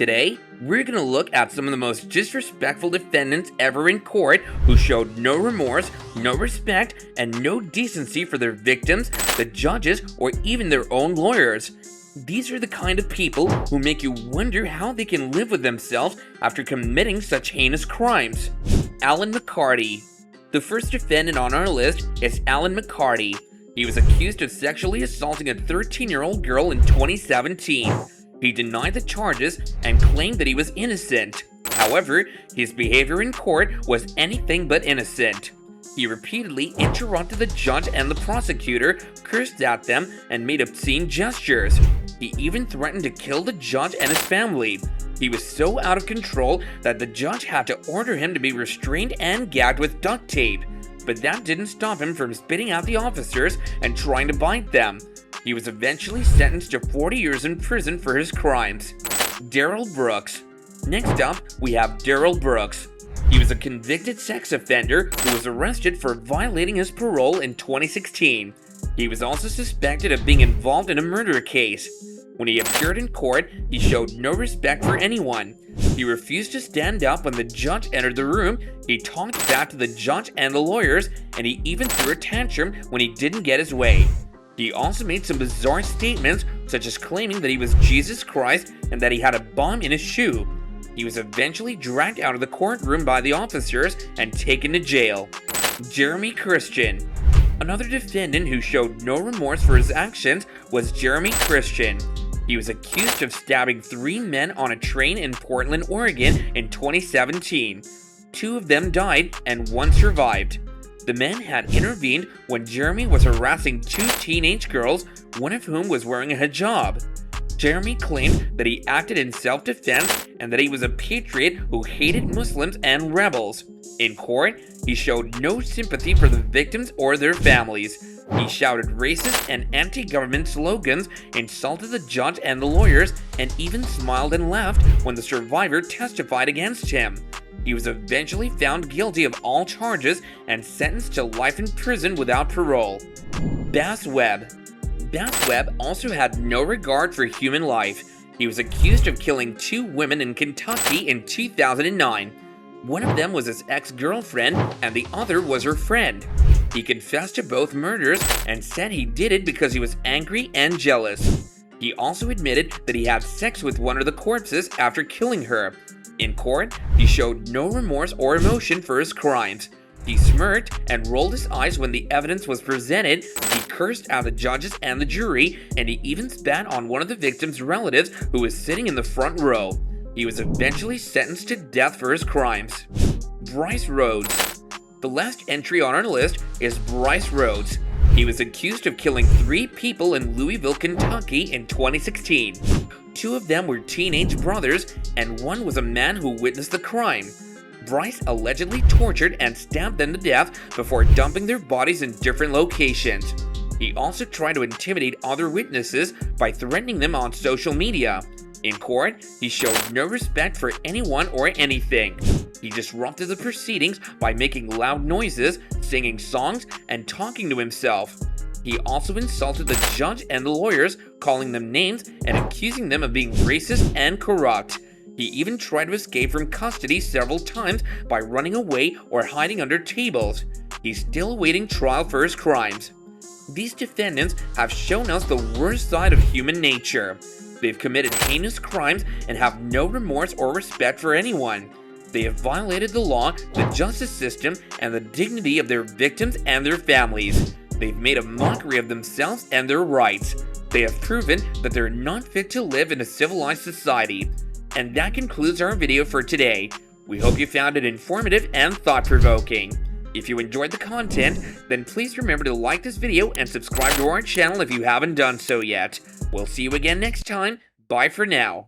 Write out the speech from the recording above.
Today, we're gonna look at some of the most disrespectful defendants ever in court who showed no remorse, no respect, and no decency for their victims, the judges, or even their own lawyers. These are the kind of people who make you wonder how they can live with themselves after committing such heinous crimes. Alan McCarty. The first defendant on our list is Alan McCarty. He was accused of sexually assaulting a 13-year-old girl in 2017. He denied the charges and claimed that he was innocent. However, his behavior in court was anything but innocent. He repeatedly interrupted the judge and the prosecutor, cursed at them, and made obscene gestures. He even threatened to kill the judge and his family. He was so out of control that the judge had to order him to be restrained and gagged with duct tape. But that didn't stop him from spitting out the officers and trying to bite them. He was eventually sentenced to 40 years in prison for his crimes. Darrell Brooks. Next up, we have Darrell Brooks. He was a convicted sex offender who was arrested for violating his parole in 2016. He was also suspected of being involved in a murder case. When he appeared in court, he showed no respect for anyone. He refused to stand up when the judge entered the room, he talked back to the judge and the lawyers, and he even threw a tantrum when he didn't get his way. He also made some bizarre statements, such as claiming that he was Jesus Christ and that he had a bomb in his shoe. He was eventually dragged out of the courtroom by the officers and taken to jail. Jeremy Christian. Another defendant who showed no remorse for his actions was Jeremy Christian. He was accused of stabbing 3 men on a train in Portland, Oregon in 2017. 2 of them died and 1 survived. The men had intervened when Jeremy was harassing 2 teenage girls, one of whom was wearing a hijab. Jeremy claimed that he acted in self-defense and that he was a patriot who hated Muslims and rebels. In court, he showed no sympathy for the victims or their families. He shouted racist and anti-government slogans, insulted the judge and the lawyers, and even smiled and laughed when the survivor testified against him. He was eventually found guilty of all charges and sentenced to life in prison without parole. Bass Webb. Bass Webb also had no regard for human life. He was accused of killing 2 women in Kentucky in 2009. One of them was his ex-girlfriend and the other was her friend. He confessed to both murders and said he did it because he was angry and jealous. He also admitted that he had sex with one of the corpses after killing her. In court, he showed no remorse or emotion for his crimes. He smirked and rolled his eyes when the evidence was presented, he cursed at the judges and the jury, and he even spat on one of the victim's relatives who was sitting in the front row. He was eventually sentenced to death for his crimes. Bryce Rhodes. The last entry on our list is Bryce Rhodes. He was accused of killing 3 people in Louisville, Kentucky in 2016. 2 of them were teenage brothers, and 1 was a man who witnessed the crime. Bryce allegedly tortured and stabbed them to death before dumping their bodies in different locations. He also tried to intimidate other witnesses by threatening them on social media. In court, he showed no respect for anyone or anything. He disrupted the proceedings by making loud noises, singing songs, and talking to himself. He also insulted the judge and the lawyers, calling them names and accusing them of being racist and corrupt. He even tried to escape from custody several times by running away or hiding under tables. He's still awaiting trial for his crimes. These defendants have shown us the worst side of human nature. They've committed heinous crimes and have no remorse or respect for anyone. They have violated the law, the justice system, and the dignity of their victims and their families. They've made a mockery of themselves and their rights. They have proven that they're not fit to live in a civilized society. And that concludes our video for today. We hope you found it informative and thought-provoking. If you enjoyed the content, then please remember to like this video and subscribe to our channel if you haven't done so yet. We'll see you again next time. Bye for now.